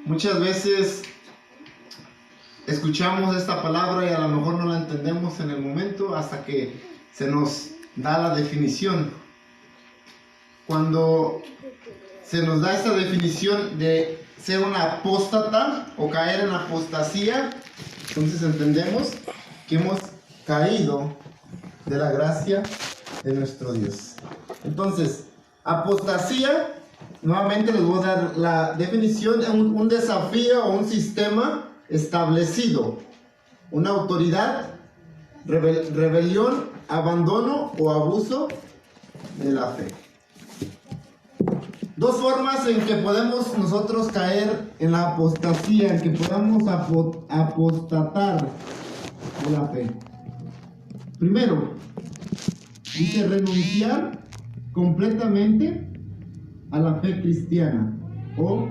Muchas veces escuchamos esta palabra y a lo mejor no la entendemos en el momento hasta que se nos da la definición. Cuando se nos da esta definición de ser una apóstata o caer en apostasía, entonces entendemos que hemos caído de la gracia de nuestro Dios. Entonces, apostasía, nuevamente les voy a dar la definición: un desafío o un sistema establecido, una autoridad, rebelión, abandono o abuso de la fe. Dos formas en que podemos nosotros caer en la apostasía, en que podamos apostatar de la fe. Primero, dice renunciar completamente a la fe cristiana o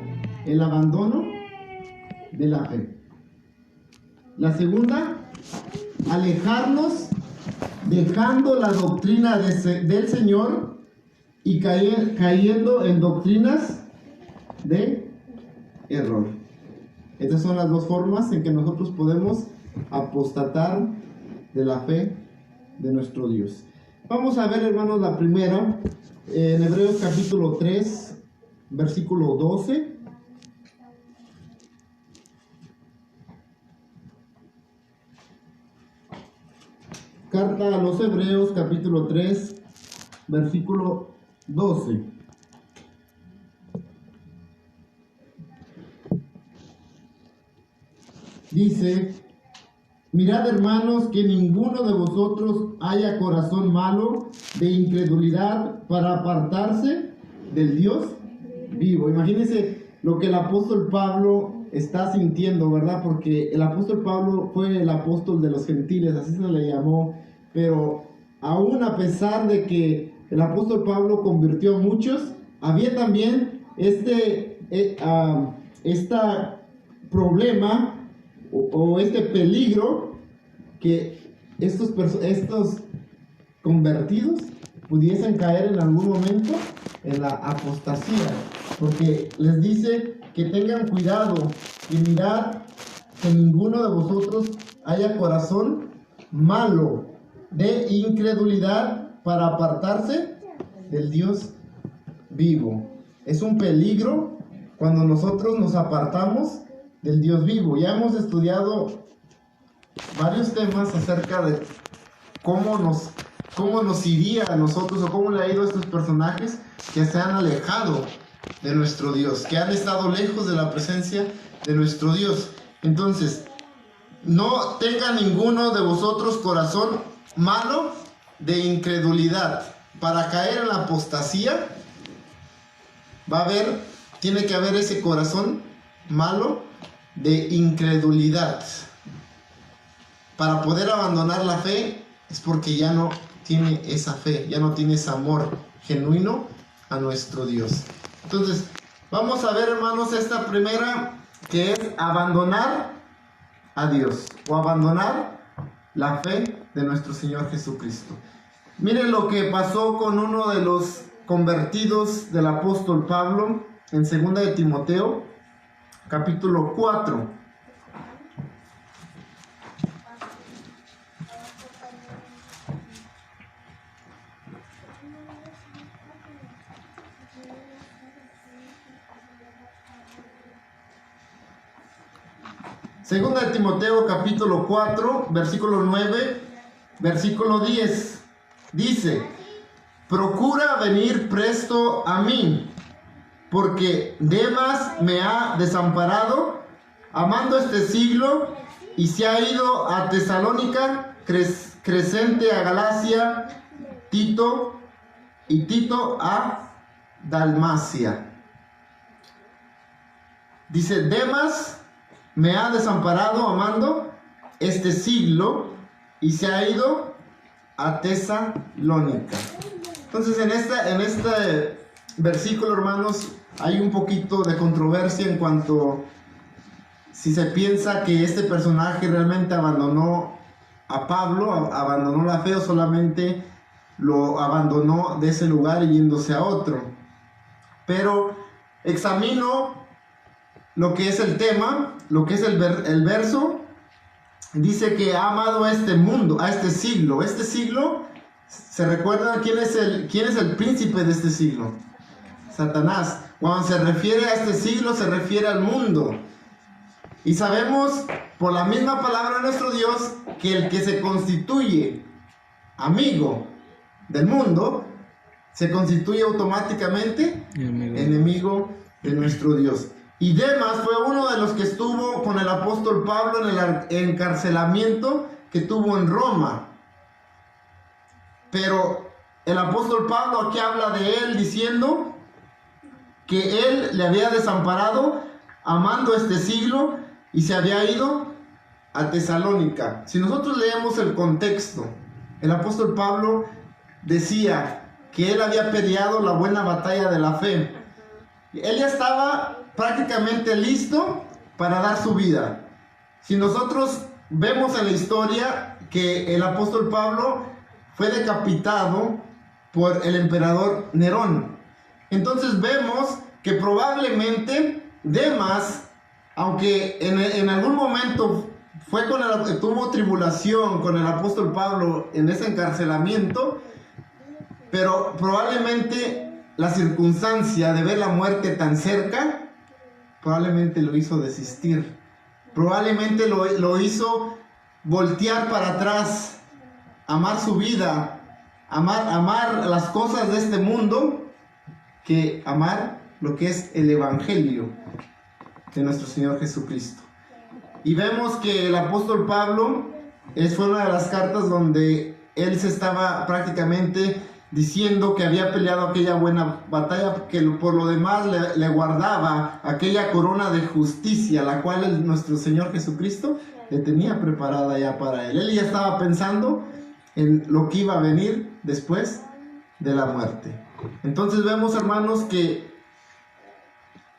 el abandono de la fe. La segunda, alejarnos dejando la doctrina del Señor y cayendo en doctrinas de error. Estas son las dos formas en que nosotros podemos apostatar de la fe de nuestro Dios. Vamos a ver, hermanos, la primera en Hebreos capítulo 3, versículo 12. Carta a los Hebreos capítulo 3, versículo 12. Dice: mirad, hermanos, que ninguno de vosotros haya corazón malo de incredulidad para apartarse del Dios vivo. Imagínense lo que el apóstol Pablo está sintiendo, ¿verdad? Porque el apóstol Pablo fue el apóstol de los gentiles, así se le llamó. Pero aún a pesar de que el apóstol Pablo convirtió a muchos, había también este problema o este peligro que estos convertidos pudiesen caer en algún momento en la apostasía, porque les dice que tengan cuidado y mirad que ninguno de vosotros haya corazón malo de incredulidad para apartarse del Dios vivo. Es un peligro cuando nosotros nos apartamos del Dios vivo. Ya hemos estudiado varios temas acerca de cómo nos iría a nosotros, o cómo le ha ido a estos personajes que se han alejado de nuestro Dios, que han estado lejos de la presencia de nuestro Dios. Entonces, no tenga ninguno de vosotros corazón malo de incredulidad para caer en la apostasía. Tiene que haber ese corazón malo de incredulidad. Para poder abandonar la fe es porque ya no tiene esa fe, ya no tiene ese amor genuino a nuestro Dios. Entonces, vamos a ver, hermanos, esta primera, que es abandonar a Dios o abandonar la fe de nuestro Señor Jesucristo. Miren lo que pasó con uno de los convertidos del apóstol Pablo en 2 de Timoteo, capítulo 4. Segunda de Timoteo capítulo 4, versículo 9, versículo 10. Dice: procura venir presto a mí, porque Demas me ha desamparado, amando este siglo, y se ha ido a Tesalónica, Crescente a Galacia, Tito a Dalmacia. Dice: Demas me ha desamparado amando este siglo y se ha ido a Tesalónica. Entonces en este versículo, hermanos, hay un poquito de controversia en cuanto si se piensa que este personaje realmente abandonó a Pablo, abandonó la fe, o solamente lo abandonó de ese lugar yéndose a otro. Pero examino lo que es el tema, lo que es el verso, dice que ha amado a este mundo, a este siglo. Este siglo, ¿se recuerdan quién es el príncipe de este siglo? Satanás. Cuando se refiere a este siglo, se refiere al mundo. Y sabemos por la misma palabra de nuestro Dios que el que se constituye amigo del mundo, se constituye automáticamente enemigo de nuestro Dios. Y Demas fue uno de los que estuvo con el apóstol Pablo en el encarcelamiento que tuvo en Roma. Pero el apóstol Pablo aquí habla de él diciendo que él le había desamparado amando este siglo y se había ido a Tesalónica. Si nosotros leemos el contexto, el apóstol Pablo decía que él había peleado la buena batalla de la fe. Él ya estaba prácticamente listo para dar su vida. Si nosotros vemos en la historia que el apóstol Pablo fue decapitado por el emperador Nerón. Entonces vemos que probablemente Demas, aunque en algún momento tuvo tribulación con el apóstol Pablo en ese encarcelamiento, pero probablemente la circunstancia de ver la muerte tan cerca, probablemente lo hizo desistir. Probablemente lo hizo voltear para atrás, amar su vida, amar las cosas de este mundo, que amar lo que es el evangelio de nuestro Señor Jesucristo. Y vemos que el apóstol Pablo fue una de las cartas donde él se estaba prácticamente diciendo que había peleado aquella buena batalla, que por lo demás le guardaba aquella corona de justicia, la cual nuestro Señor Jesucristo le tenía preparada ya para él. Él ya estaba pensando en lo que iba a venir después de la muerte. Entonces vemos, hermanos, que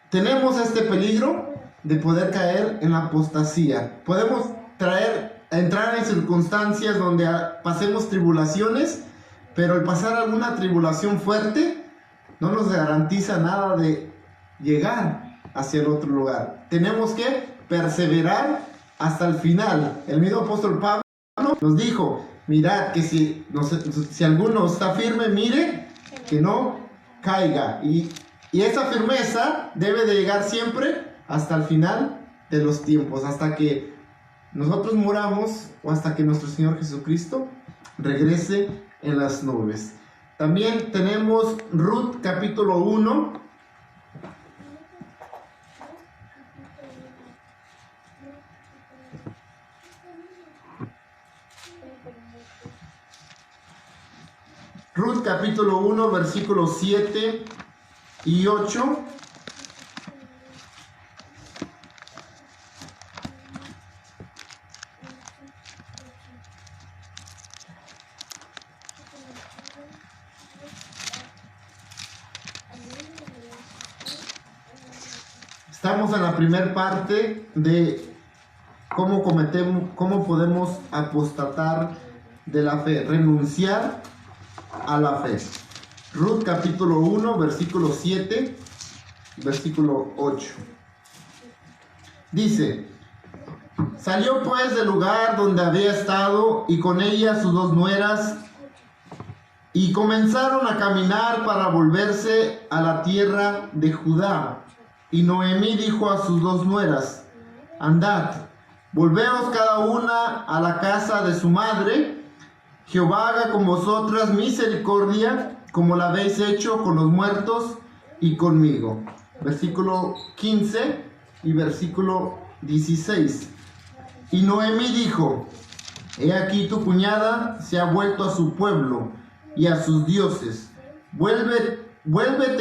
tenemos este peligro de poder caer en la apostasía. Podemos entrar en circunstancias donde pasemos tribulaciones, pero el pasar alguna tribulación fuerte no nos garantiza nada de llegar hacia el otro lugar. Tenemos que perseverar hasta el final. El mismo apóstol Pablo nos dijo: mirad que si alguno está firme, mire que no caiga. Y esa firmeza debe de llegar siempre hasta el final de los tiempos, hasta que nosotros muramos o hasta que nuestro Señor Jesucristo regrese en las nubes. También tenemos Ruth capítulo 1. Ruth capítulo 1, versículos 7 y 8. Estamos en la primera parte de cómo podemos apostatar de la fe, renunciar a la fe. Ruth capítulo 1, versículo 7, versículo 8. Dice: salió pues del lugar donde había estado y con ella sus dos nueras, y comenzaron a caminar para volverse a la tierra de Judá. Y Noemí dijo a sus dos nueras: andad, volveos cada una a la casa de su madre. Jehová haga con vosotras misericordia, como la habéis hecho con los muertos y conmigo. Versículo 15 y versículo 16. Y Noemí dijo: he aquí tu cuñada se ha vuelto a su pueblo y a sus dioses. Vuélvete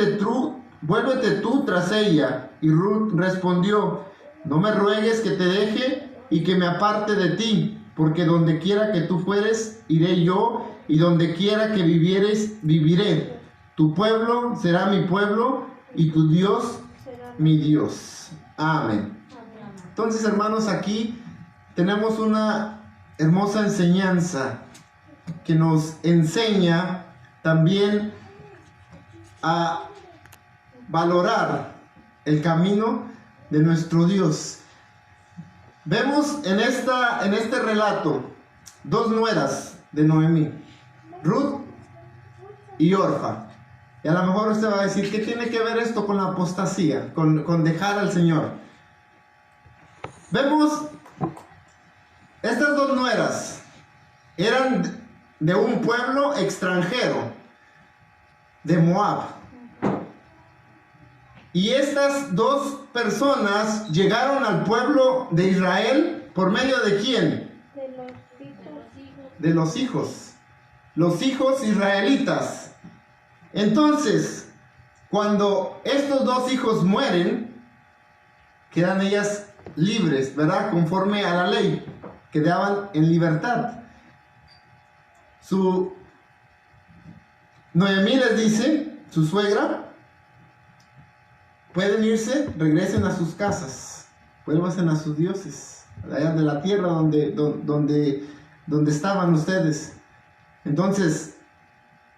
tú tras ella. Y Ruth respondió: no me ruegues que te deje y que me aparte de ti, porque donde quiera que tú fueres, iré yo, y donde quiera que vivieres, viviré. Tu pueblo será mi pueblo, y tu Dios mi Dios. Amén. Entonces, hermanos, aquí tenemos una hermosa enseñanza que nos enseña también a valorar el camino de nuestro Dios. Vemos en este relato dos nueras de Noemí, Ruth y Orfa. Y a lo mejor usted va a decir, ¿qué tiene que ver esto con la apostasía, con dejar al Señor? Vemos, estas dos nueras eran de un pueblo extranjero, de Moab. Y estas dos personas llegaron al pueblo de Israel por medio de ¿quién? De los hijos israelitas. Entonces, cuando estos dos hijos mueren, quedan ellas libres, ¿verdad? Conforme a la ley, quedaban en libertad. Noemí les dice, su suegra, pueden irse, regresen a sus casas, vuelvan a sus dioses, allá de la tierra donde estaban ustedes. Entonces,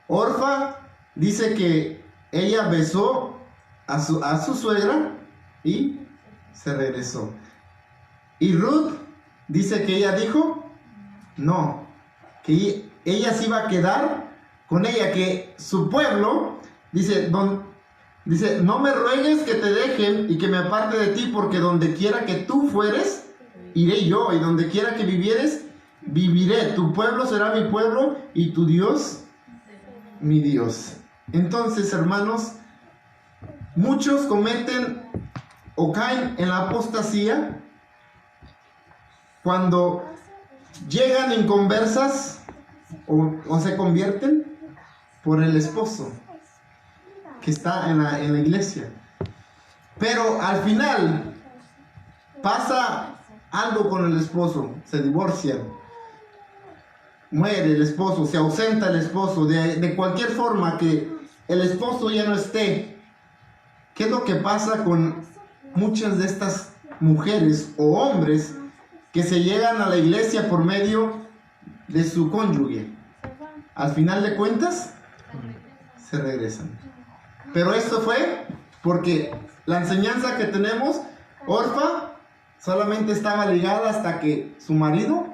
Orfa dice que ella besó a su suegra y se regresó. Y Ruth dice que ella dijo, no, que ella se iba a quedar con ella, que su pueblo, dice, no me ruegues que te dejen y que me aparte de ti, porque donde quiera que tú fueres, iré yo, y donde quiera que vivieres, viviré. Tu pueblo será mi pueblo y tu Dios, mi Dios. Entonces, hermanos, muchos cometen o caen en la apostasía cuando llegan inconversas o se convierten por el esposo que está en la iglesia. Pero al final pasa algo con el esposo, se divorcian, muere el esposo, se ausenta el esposo, de cualquier forma que el esposo ya no esté. ¿Qué es lo que pasa con muchas de estas mujeres o hombres que se llegan a la iglesia por medio de su cónyuge? Al final de cuentas, se regresan. Pero esto fue porque la enseñanza que tenemos, Orfa solamente estaba ligada hasta que su marido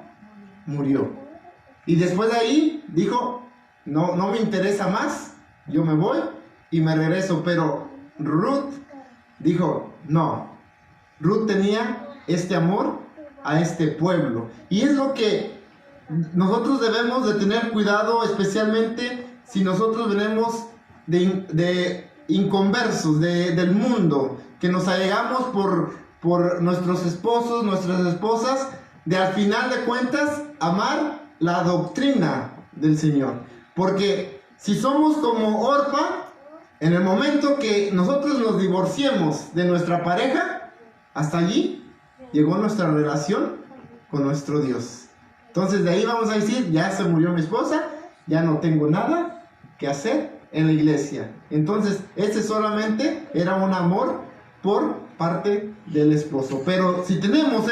murió. Y después de ahí dijo, no me interesa más, yo me voy y me regreso. Pero Ruth dijo, no. Ruth tenía este amor a este pueblo. Y es lo que nosotros debemos de tener cuidado, especialmente si nosotros venimos de inconversos del mundo, que nos allegamos por nuestros esposos, nuestras esposas, de al final de cuentas amar la doctrina del Señor. Porque si somos como Orfa, en el momento que nosotros nos divorciemos de nuestra pareja, hasta allí llegó nuestra relación con nuestro Dios. Entonces de ahí vamos a decir, ya se murió mi esposa, ya no tengo nada que hacer en la iglesia. Entonces ese solamente era un amor por parte del esposo. Pero si tenemos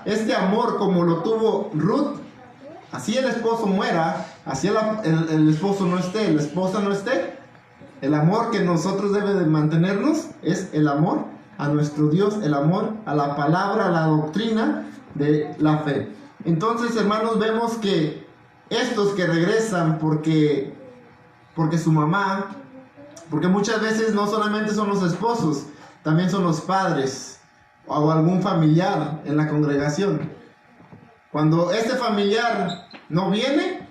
este amor como lo tuvo Ruth, así el esposo muera, así el esposo no esté, la esposa no esté, el amor que nosotros debe de mantenernos es el amor a nuestro Dios, el amor a la palabra, a la doctrina de la fe. Entonces, hermanos, vemos que estos que regresan porque su mamá, porque muchas veces no solamente son los esposos, también son los padres o algún familiar en la congregación. Cuando este familiar no viene,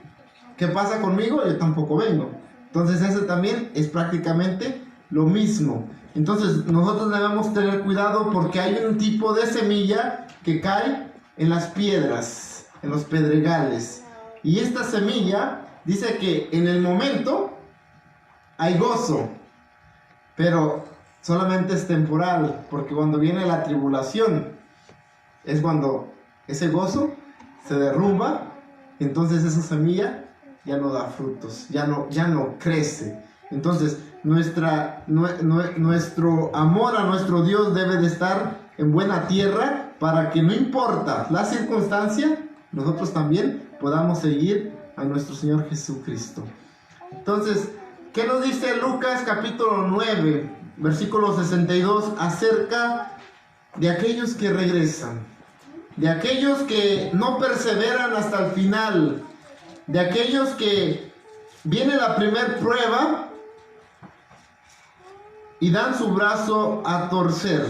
¿qué pasa conmigo? Yo tampoco vengo. Entonces ese también es prácticamente lo mismo. Entonces nosotros debemos tener cuidado porque hay un tipo de semilla que cae en las piedras, en los pedregales. Y esta semilla dice que en el momento hay gozo, pero solamente es temporal, porque cuando viene la tribulación es cuando ese gozo se derrumba, entonces esa semilla ya no da frutos, ya no crece. Entonces nuestro amor a nuestro Dios debe de estar en buena tierra para que no importa la circunstancia, nosotros también podamos seguir a nuestro Señor Jesucristo. Entonces, ¿qué nos dice Lucas capítulo 9, versículo 62 acerca de aquellos que regresan, de aquellos que no perseveran hasta el final, de aquellos que viene la primer prueba y dan su brazo a torcer,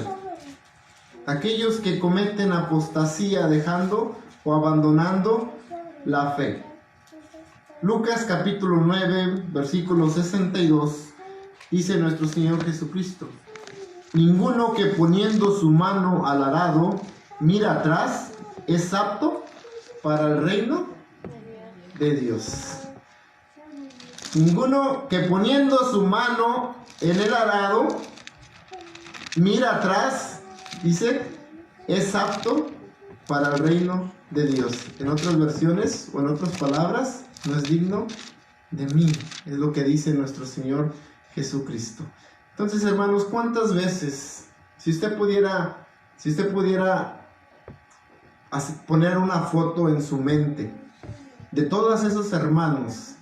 aquellos que cometen apostasía dejando o abandonando la fe. Lucas capítulo 9, versículo 62, dice nuestro Señor Jesucristo: ninguno que poniendo su mano al arado mira atrás es apto para el reino de Dios. Ninguno que poniendo su mano en el arado mira atrás, dice, es apto para el reino de Dios. En otras versiones o en otras palabras, no es digno de mí, es lo que dice nuestro Señor Jesucristo. Entonces, hermanos, ¿cuántas veces, si usted pudiera poner una foto en su mente de todos esos hermanos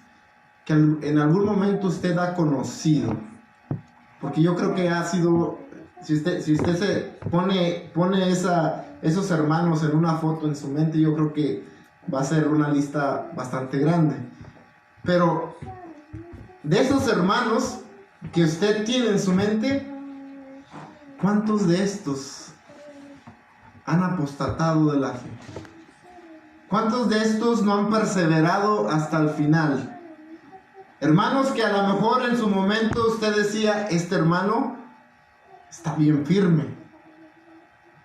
que en algún momento usted ha conocido, porque yo creo que ha sido, si usted se pone esos hermanos en una foto en su mente, yo creo que va a ser una lista bastante grande. Pero de esos hermanos que usted tiene en su mente, ¿cuántos de estos han apostatado de la fe? ¿Cuántos de estos no han perseverado hasta el final? Hermanos que a lo mejor en su momento usted decía, este hermano está bien firme.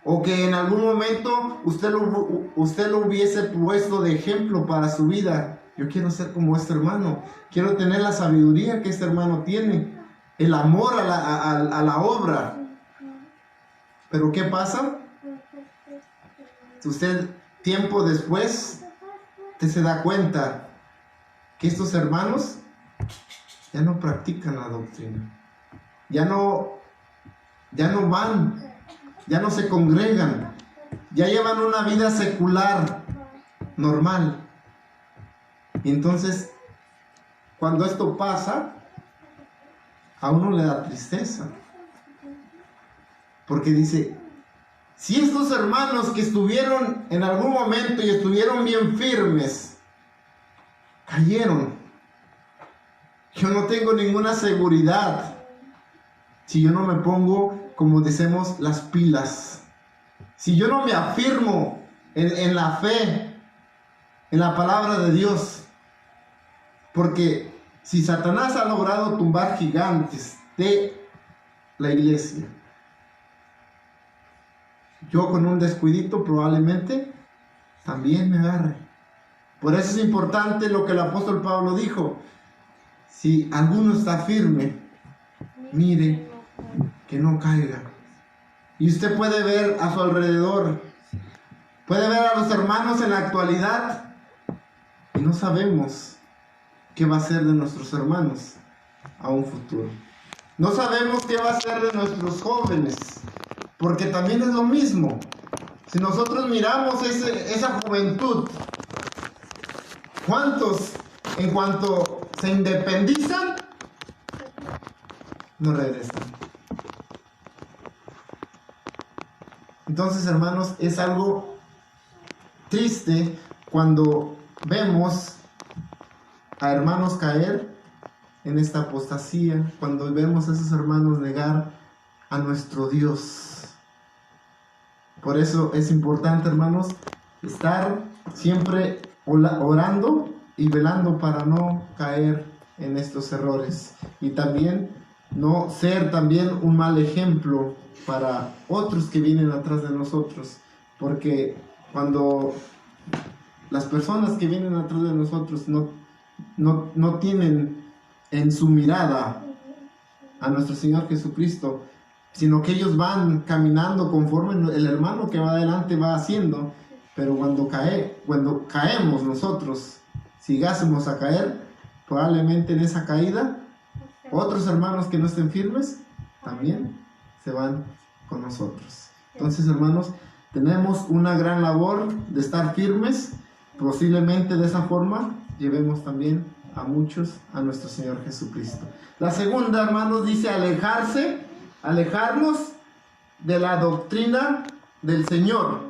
O que en algún momento usted lo hubiese puesto de ejemplo para su vida. Yo quiero ser como este hermano. Quiero tener la sabiduría que este hermano tiene. El amor a la obra. Pero ¿qué pasa? Usted tiempo después usted se da cuenta que estos hermanos ya no practican la doctrina. Ya no van, ya no se congregan, ya llevan una vida secular, normal. Y entonces, cuando esto pasa, a uno le da tristeza. Porque dice, si estos hermanos que estuvieron en algún momento y estuvieron bien firmes, cayeron, yo no tengo ninguna seguridad si yo no me pongo, como decimos, las pilas. Si yo no me afirmo en la fe, en la palabra de Dios. Porque si Satanás ha logrado tumbar gigantes de la iglesia, yo con un descuidito probablemente también me agarre. Por eso es importante lo que el apóstol Pablo dijo: si alguno está firme, mire que no caiga. Y usted puede ver a su alrededor, puede ver a los hermanos en la actualidad, y no sabemos qué va a ser de nuestros hermanos a un futuro. No sabemos qué va a ser de nuestros jóvenes, porque también es lo mismo. Si nosotros miramos esa juventud, ¿cuántos en cuanto se independizan no regresan? Entonces, hermanos, es algo triste cuando vemos a hermanos caer en esta apostasía, cuando vemos a esos hermanos negar a nuestro Dios. Por eso es importante, hermanos, estar siempre orando y velando para no caer en estos errores, y también no ser también un mal ejemplo para otros que vienen atrás de nosotros, porque cuando las personas que vienen atrás de nosotros no tienen en su mirada a nuestro Señor Jesucristo, sino que ellos van caminando conforme el hermano que va adelante va haciendo. Pero cuando caemos nosotros, si llegásemos a caer, probablemente en esa caída otros hermanos que no estén firmes también se van con nosotros. Entonces, hermanos, tenemos una gran labor de estar firmes. Posiblemente de esa forma llevemos también a muchos a nuestro Señor Jesucristo. La segunda, hermanos, dice alejarnos de la doctrina del Señor.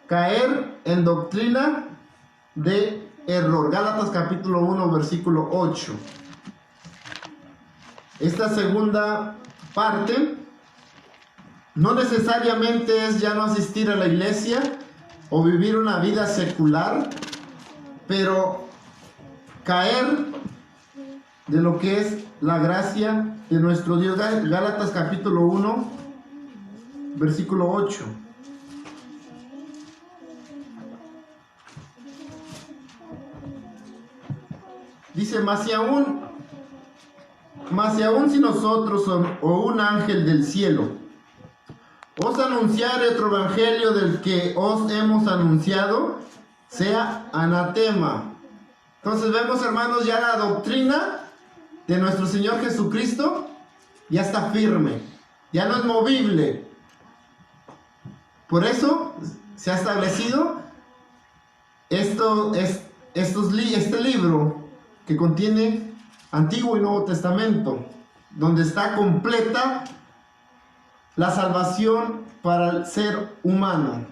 Caer en doctrina de error. Gálatas capítulo 1, versículo 8. Esta segunda parte no necesariamente es ya no asistir a la iglesia o vivir una vida secular, pero caer de lo que es la gracia de nuestro Dios. Gálatas capítulo 1, versículo 8. Dice, mas si aún si nosotros o un ángel del cielo os anunciare otro evangelio del que os hemos anunciado, sea anatema. Entonces vemos, hermanos, ya la doctrina de nuestro Señor Jesucristo ya está firme, ya no es movible. Por eso se ha establecido este libro que contiene Antiguo y Nuevo Testamento, donde está completa la salvación para el ser humano.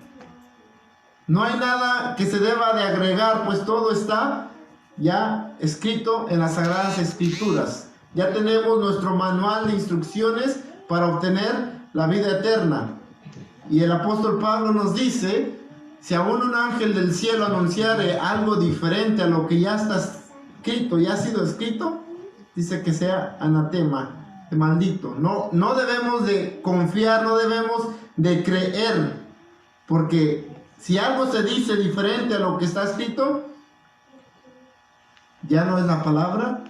No hay nada que se deba de agregar, pues todo está ya escrito en las Sagradas Escrituras. Ya tenemos nuestro manual de instrucciones para obtener la vida eterna. Y el apóstol Pablo nos dice, si aún un ángel del cielo anunciare algo diferente a lo que ya está escrito, ya ha sido escrito, dice que sea anatema, maldito. No debemos de confiar, no debemos de creer, porque si algo se dice diferente a lo que está escrito, ya no es la palabra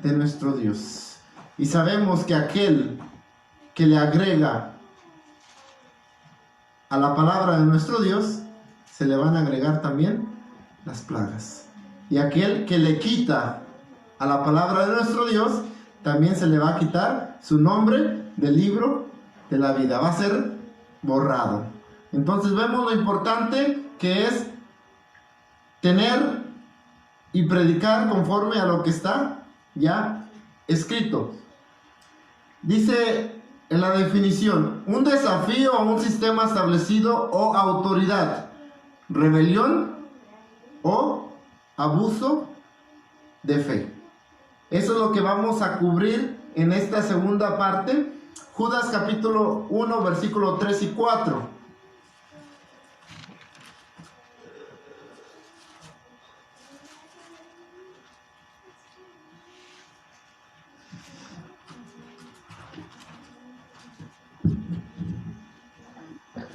de nuestro Dios. Y sabemos que aquel que le agrega a la palabra de nuestro Dios, se le van a agregar también las plagas. Y aquel que le quita a la palabra de nuestro Dios, también se le va a quitar su nombre del libro de la vida. Va a ser borrado. Entonces vemos lo importante que es tener y predicar conforme a lo que está ya escrito. Dice en la definición, un desafío a un sistema establecido o autoridad, rebelión o abuso de fe. Eso es lo que vamos a cubrir en esta segunda parte. Judas capítulo 1, versículo 3 y 4.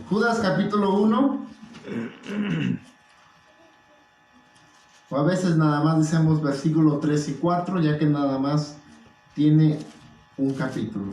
Judas capítulo 1. O a veces nada más decimos versículo 3 y 4, ya que nada más tiene un capítulo.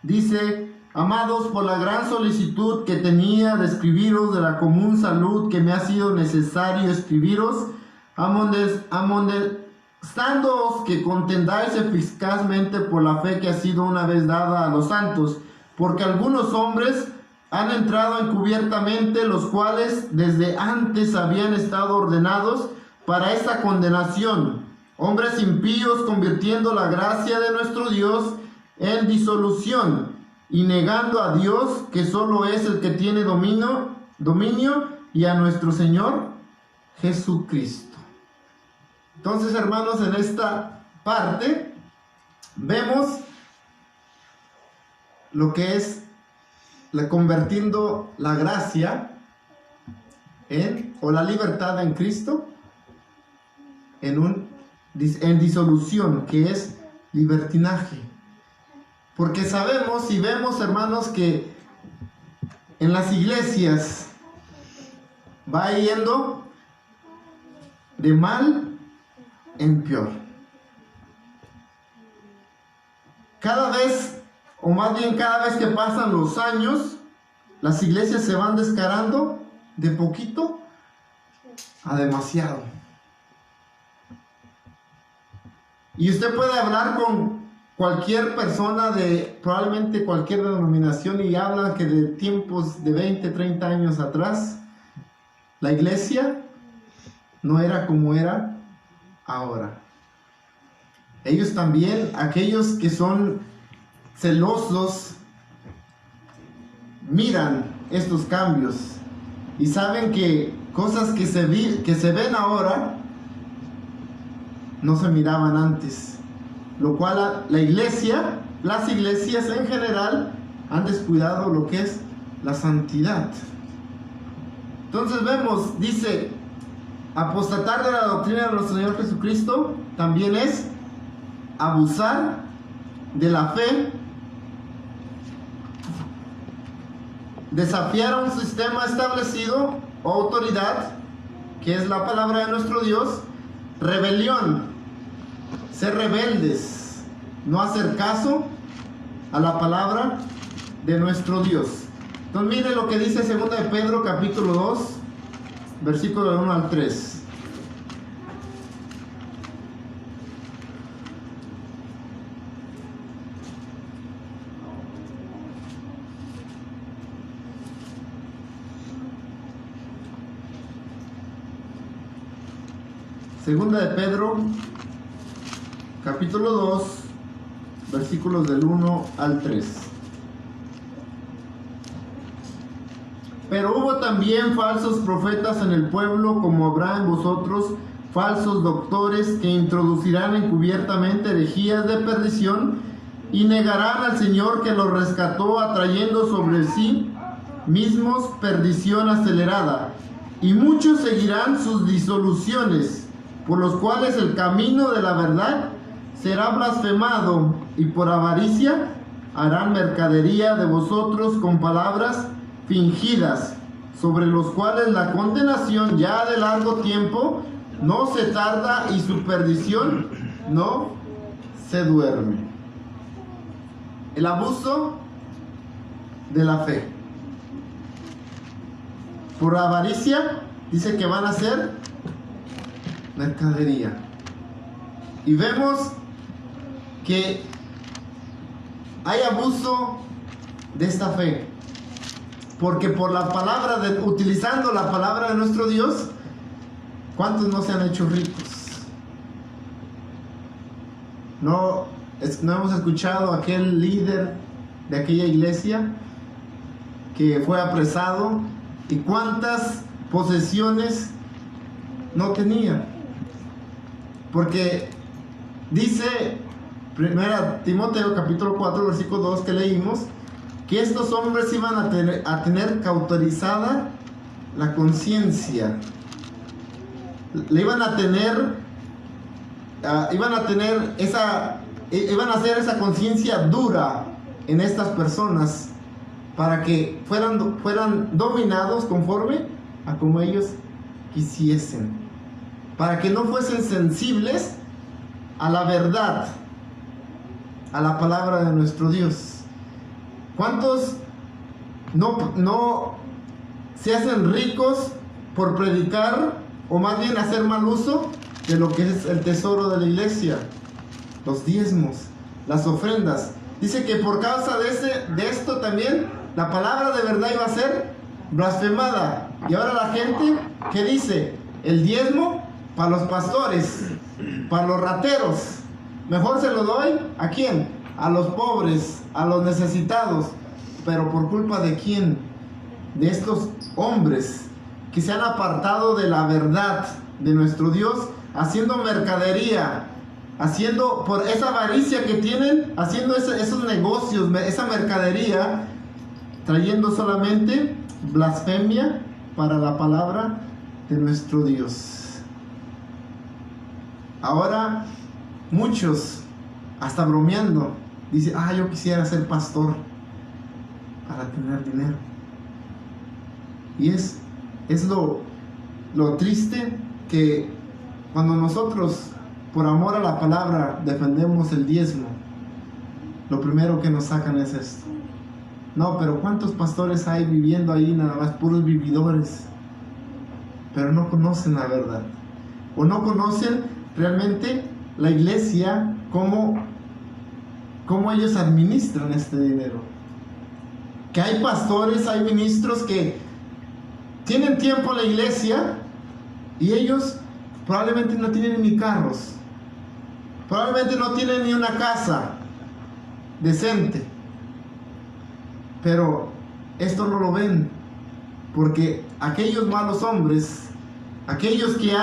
Dice, amados, por la gran solicitud que tenía de escribiros de la común salud que me ha sido necesario escribiros, amonestándoos que contendáis eficazmente por la fe que ha sido una vez dada a los santos, porque algunos hombres han entrado encubiertamente, los cuales desde antes habían estado ordenados para esta condenación, hombres impíos convirtiendo la gracia de nuestro Dios en disolución y negando a Dios, que solo es el que tiene dominio, y a nuestro Señor Jesucristo. Entonces, hermanos, en esta parte vemos lo que es convirtiendo la gracia o la libertad en Cristo en disolución, que es libertinaje. Porque sabemos y vemos, hermanos, que en las iglesias va yendo de mal en peor. Cada vez, o más bien cada vez que pasan los años, las iglesias se van descarando de poquito a demasiado. Y usted puede hablar con cualquier persona de probablemente cualquier denominación y habla que de tiempos de 20, 30 años atrás, la iglesia no era como era ahora. ellos también, aquellos que son celosos, miran estos cambios y saben que cosas que se ven ahora no se miraban antes, lo cual la iglesia, las iglesias en general han descuidado lo que es la santidad. Entonces vemos, dice, apostatar de la doctrina de nuestro Señor Jesucristo también es abusar de la fe, desafiar a un sistema establecido o autoridad, que es la palabra de nuestro Dios, rebelión, ser rebeldes, no hacer caso a la palabra de nuestro Dios. Entonces mire lo que dice 2 de Pedro capítulo 2, versículo del 1 al 3. Segunda de Pedro, capítulo 2, versículos del 1 al 3. Pero hubo también falsos profetas en el pueblo, como habrá en vosotros falsos doctores que introducirán encubiertamente herejías de perdición y negarán al Señor que los rescató, atrayendo sobre sí mismos perdición acelerada. Y muchos seguirán sus disoluciones, por los cuales el camino de la verdad será blasfemado, y por avaricia harán mercadería de vosotros con palabras fingidas, sobre los cuales la condenación ya de largo tiempo no se tarda y su perdición no se duerme. El abuso de la fe. Por avaricia dice que van a ser mercadería. Y vemos que hay abuso de esta fe, porque por la palabra utilizando la palabra de nuestro Dios, ¿cuántos no se han hecho ricos? No hemos escuchado a aquel líder de aquella iglesia que fue apresado, y cuántas posesiones no tenía. Porque dice 1 Timoteo capítulo 4 versículo 2 que leímos, que estos hombres iban a tener cauterizada la conciencia. Iban a hacer esa conciencia dura en estas personas, para que fueran dominados conforme a como ellos quisiesen, para que no fuesen sensibles a la verdad, a la palabra de nuestro Dios. ¿Cuántos no se hacen ricos por predicar, o más bien hacer mal uso de lo que es el tesoro de la iglesia? Los diezmos, las ofrendas. Dice que por causa de esto también la palabra de verdad iba a ser blasfemada. Y ahora la gente, ¿qué dice? El diezmo para los pastores, para los rateros. Mejor se lo doy, ¿a quién? A los pobres, a los necesitados. Pero ¿por culpa de quién? De estos hombres que se han apartado de la verdad de nuestro Dios, haciendo mercadería, haciendo, por esa avaricia que tienen, haciendo esos negocios, esa mercadería, trayendo solamente blasfemia para la palabra de nuestro Dios. Ahora muchos, hasta bromeando, dicen: yo quisiera ser pastor para tener dinero. Y es lo triste, que cuando nosotros, por amor a la palabra, defendemos el diezmo, lo primero que nos sacan es esto. No, pero ¿cuántos pastores hay viviendo ahí nada más? Puros vividores. Pero no conocen la verdad, o no conocen realmente la iglesia, cómo ellos administran este dinero. Que hay pastores, hay ministros que tienen tiempo en la iglesia y ellos probablemente no tienen ni carros, probablemente no tienen ni una casa decente, pero esto no lo ven, porque aquellos malos hombres, aquellos que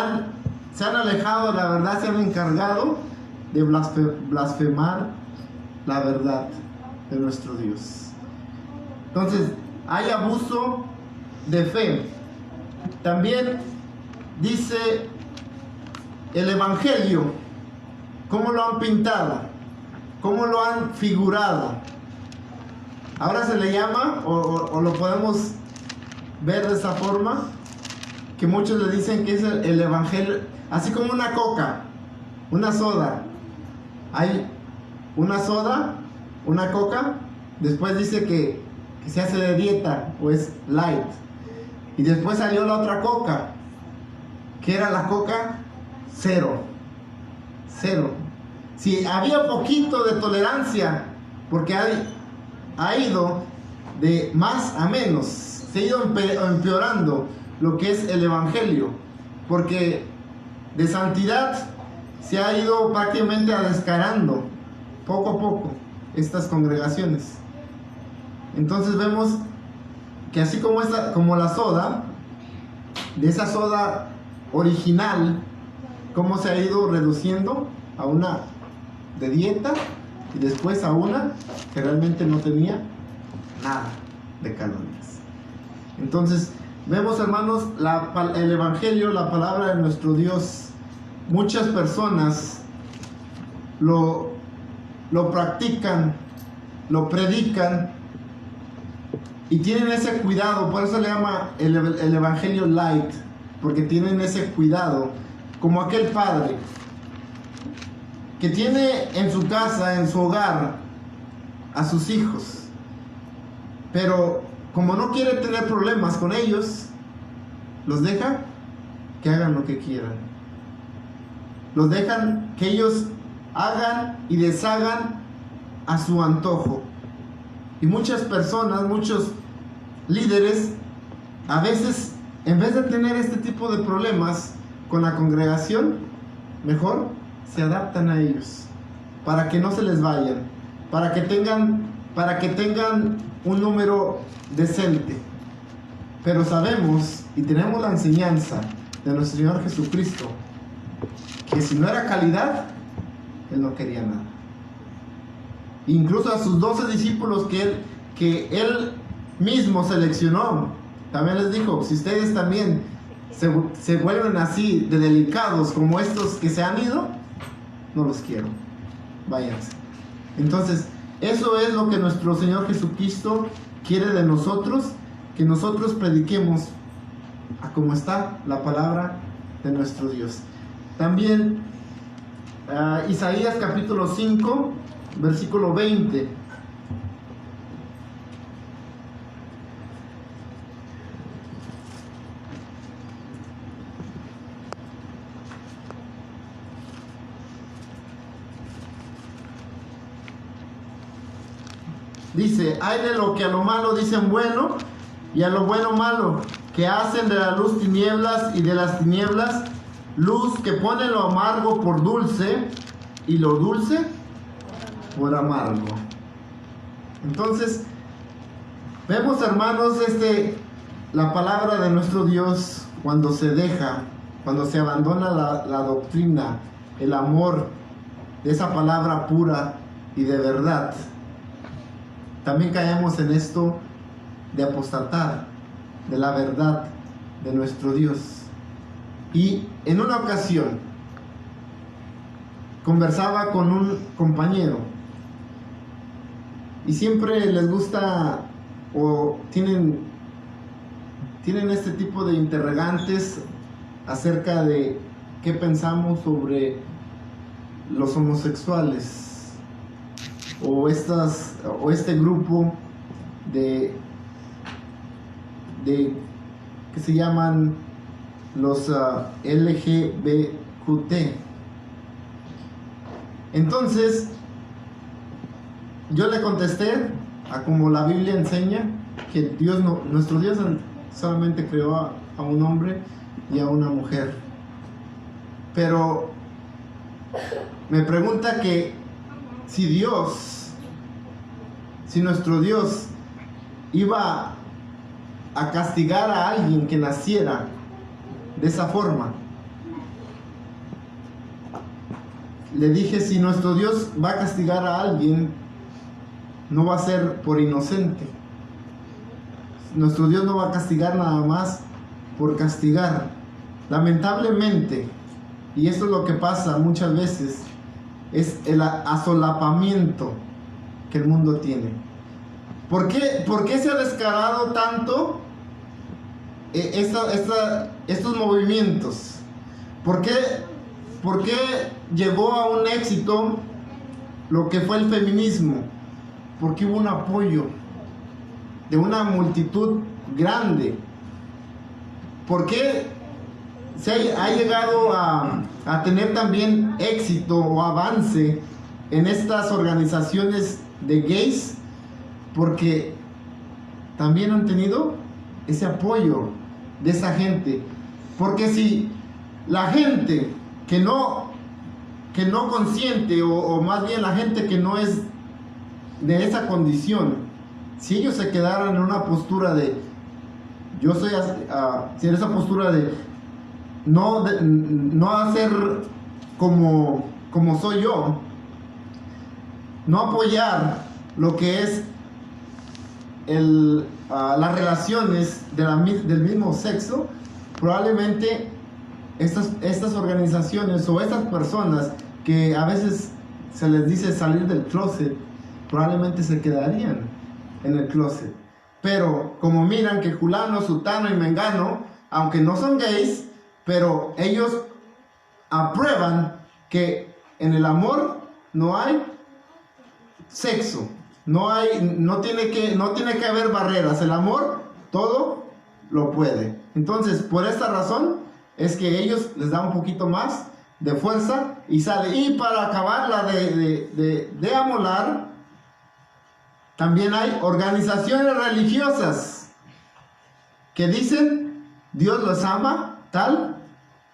se han alejado de la verdad, se han encargado de blasfemar la verdad de nuestro Dios. Entonces, hay abuso de fe. También dice el Evangelio, cómo lo han pintado, cómo lo han figurado. Ahora se le llama, o lo podemos ver de esa forma, que muchos le dicen que es el Evangelio, así como una coca, una soda. Hay una soda, una coca, después dice que se hace de dieta, o es light. Y después salió la otra coca, que era la coca cero. Si había poquito de tolerancia, porque ha ido de más a menos, se ha ido empeorando lo que es el Evangelio, porque de santidad se ha ido prácticamente descarando poco a poco estas congregaciones. Entonces vemos que así como la soda, de esa soda original, cómo se ha ido reduciendo a una de dieta y después a una que realmente no tenía nada de calorías. Entonces vemos, hermanos, el Evangelio, la palabra de nuestro Dios. Muchas personas lo practican, lo predican y tienen ese cuidado. Por eso le llama el Evangelio light, porque tienen ese cuidado, como aquel padre que tiene en su casa, en su hogar, a sus hijos, pero como no quiere tener problemas con ellos, los deja que hagan lo que quieran. Los dejan que ellos hagan y deshagan a su antojo. Y muchas personas, muchos líderes, a veces, en vez de tener este tipo de problemas con la congregación, mejor se adaptan a ellos, para que no se les vayan, para que tengan un número decente. Pero sabemos y tenemos la enseñanza de nuestro Señor Jesucristo, que si no era calidad, Él no quería nada. Incluso a sus 12 discípulos que Él mismo seleccionó, también les dijo: si ustedes también se vuelven así de delicados como estos que se han ido, no los quiero, váyanse. Entonces, eso es lo que nuestro Señor Jesucristo quiere de nosotros, que nosotros prediquemos a como está la palabra de nuestro Dios. También Isaías capítulo 5, versículo 20. Dice: hay de lo que a lo malo dicen bueno, y a lo bueno malo, que hacen de la luz tinieblas, y de las tinieblas luz, que ponen lo amargo por dulce y lo dulce por amargo. Entonces vemos, hermanos, la palabra de nuestro Dios, cuando se abandona la doctrina, el amor de esa palabra pura y de verdad, también caemos en esto de apostatar de la verdad de nuestro Dios. Y en una ocasión conversaba con un compañero, y siempre les gusta o tienen este tipo de interrogantes acerca de qué pensamos sobre los homosexuales, o este grupo de que se llaman los LGBTQ. Entonces yo le contesté a como la Biblia enseña, que nuestro Dios solamente creó a un hombre y a una mujer, pero me pregunta que si nuestro Dios iba a castigar a alguien que naciera de esa forma. Le dije, si nuestro Dios va a castigar a alguien, no va a ser por inocente. Nuestro Dios no va a castigar nada más por castigar. Lamentablemente, y esto es lo que pasa muchas veces, es el asolapamiento que el mundo tiene. ¿Por qué se ha descarado tanto estos movimientos? ¿Por qué llegó a un éxito lo que fue el feminismo? Porque hubo un apoyo de una multitud grande. ¿Por qué se ha llegado a tener también éxito o avance en estas organizaciones de gays? Porque también han tenido ese apoyo de esa gente. Porque si la gente que no consiente, o más bien la gente que no es de esa condición, si ellos se quedaran en una postura de yo soy si en esa postura de no hacer como soy yo, no apoyar lo que es las relaciones del mismo sexo, probablemente estas organizaciones o estas personas que a veces se les dice salir del closet, probablemente se quedarían en el closet. Pero como miran que Julano, Sutano y Mengano, aunque no son gays, pero ellos aprueban que en el amor no hay sexo, no tiene que haber barreras. El amor todo lo puede. Entonces, por esta razón es que ellos les da un poquito más de fuerza y sale. Y para acabarla de amolar, también hay organizaciones religiosas que dicen Dios los ama tal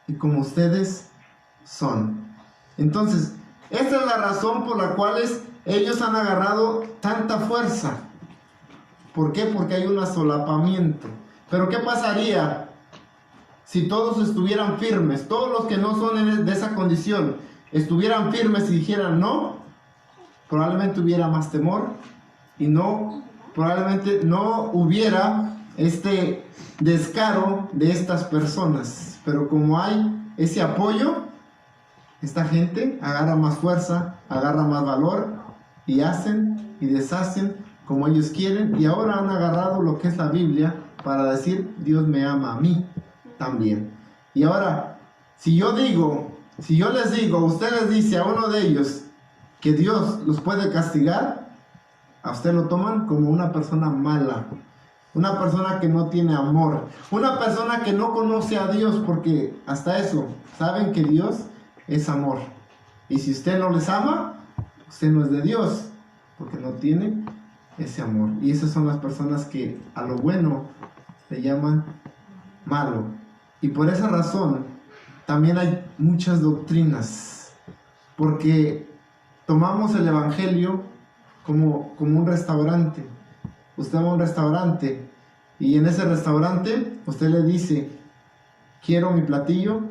y como ustedes son. Entonces, esta es la razón por la cual ellos han agarrado tanta fuerza. ¿Por qué? Porque hay un asolapamiento. Pero ¿qué pasaría si todos estuvieran firmes? Todos los que no son de esa condición estuvieran firmes y dijeran no, probablemente hubiera más temor y probablemente no hubiera este descaro de estas personas. Pero como hay ese apoyo, esta gente agarra más fuerza, agarra más valor y hacen y deshacen como ellos quieren. Y ahora han agarrado lo que es la Biblia para decir Dios me ama a mí también. Y ahora, si yo les digo, usted les dice a uno de ellos que Dios los puede castigar, a usted lo toman como una persona mala, una persona que no tiene amor, una persona que no conoce a Dios, porque hasta eso, saben que Dios es amor. Y si usted no les ama, usted no es de Dios, porque no tiene ese amor. Y esas son las personas que a lo bueno le llaman malo. Y por esa razón también hay muchas doctrinas, porque tomamos el evangelio como un restaurante. Usted va a un restaurante y en ese restaurante usted le dice, quiero mi platillo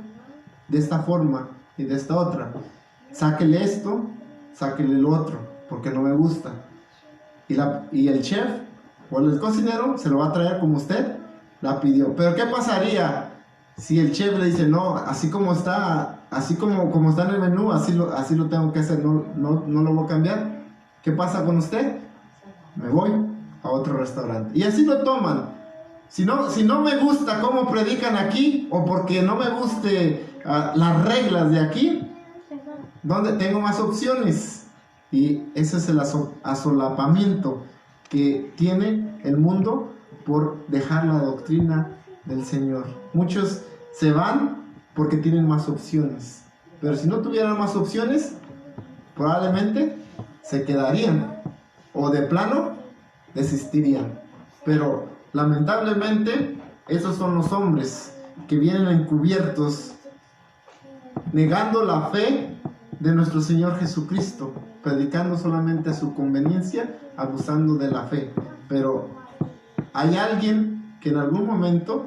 de esta forma y de esta otra, sáquele esto, sáquele lo otro, porque no me gusta. Y el chef o el cocinero se lo va a traer como usted la pidió. Pero ¿qué pasaría si el chef le dice, no, así como está en el menú, así lo tengo que hacer, no lo voy a cambiar? ¿Qué pasa con usted? Me voy a otro restaurante. Y así lo toman. Si no me gusta cómo predican aquí, o porque no me guste las reglas de aquí, ¿dónde tengo más opciones? Y ese es el asolapamiento que tiene el mundo por dejar la doctrina del Señor. Muchos se van porque tienen más opciones. Pero si no tuvieran más opciones, probablemente se quedarían o de plano desistirían. Pero lamentablemente esos son los hombres que vienen encubiertos, negando la fe de nuestro Señor Jesucristo, predicando solamente a su conveniencia, abusando de la fe. Pero hay alguien que en algún momento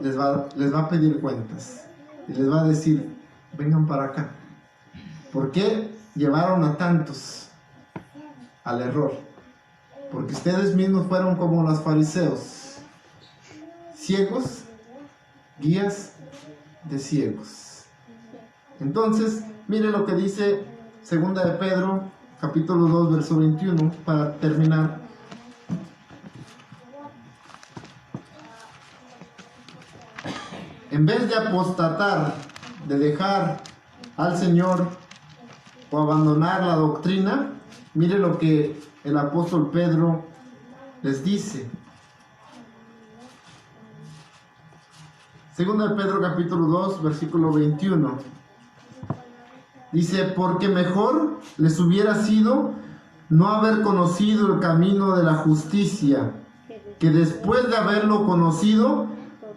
les va a pedir cuentas y les va a decir: vengan para acá. ¿Por qué llevaron a tantos al error? Porque ustedes mismos fueron como los fariseos, ciegos, guías de ciegos. Entonces, mire lo que dice 2 de Pedro, capítulo 2, verso 21, para terminar. En vez de apostatar, de dejar al Señor o abandonar la doctrina, mire lo que el apóstol Pedro les dice. 2 de Pedro capítulo 2, versículo 21. Dice: porque mejor les hubiera sido no haber conocido el camino de la justicia, que después de haberlo conocido,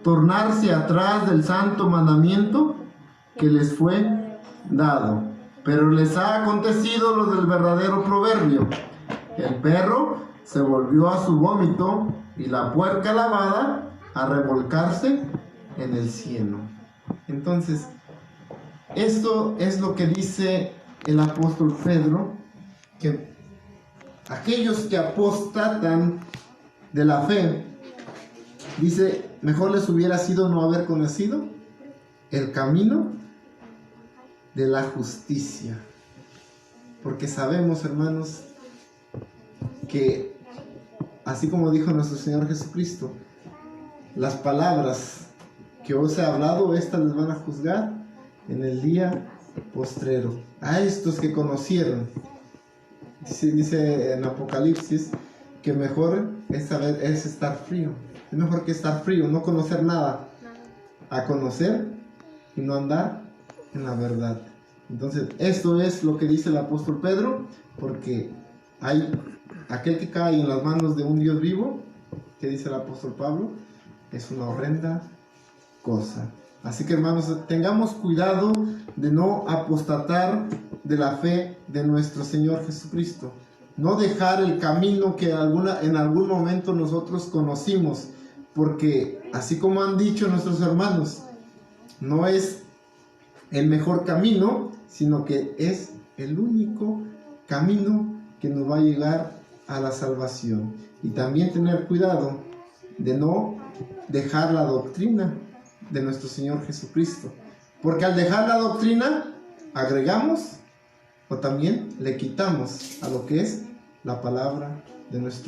tornarse atrás del santo mandamiento que les fue dado. Pero les ha acontecido lo del verdadero proverbio: el perro se volvió a su vómito y la puerca lavada a revolcarse en el cieno. Entonces, esto es lo que dice el apóstol Pedro, que aquellos que apostatan de la fe, dice, mejor les hubiera sido no haber conocido el camino de la justicia. Porque sabemos, hermanos, que así como dijo nuestro Señor Jesucristo, las palabras que os he hablado, estas les van a juzgar en el día postrero. A estos que conocieron, dice en Apocalipsis, que mejor es estar frío. Es mejor que estar frío, no conocer nada, a conocer y no andar en la verdad. Entonces, esto es lo que dice el apóstol Pedro, porque hay aquel que cae en las manos de un Dios vivo, que dice el apóstol Pablo, es una horrenda cosa. Así que, hermanos, tengamos cuidado de no apostatar de la fe de nuestro Señor Jesucristo. No dejar el camino que en algún momento nosotros conocimos, porque así como han dicho nuestros hermanos, no es el mejor camino, sino que es el único camino que nos va a llegar a la salvación. Y también tener cuidado de no dejar la doctrina de nuestro Señor Jesucristo, porque al dejar la doctrina agregamos o también le quitamos a lo que es la palabra de nuestro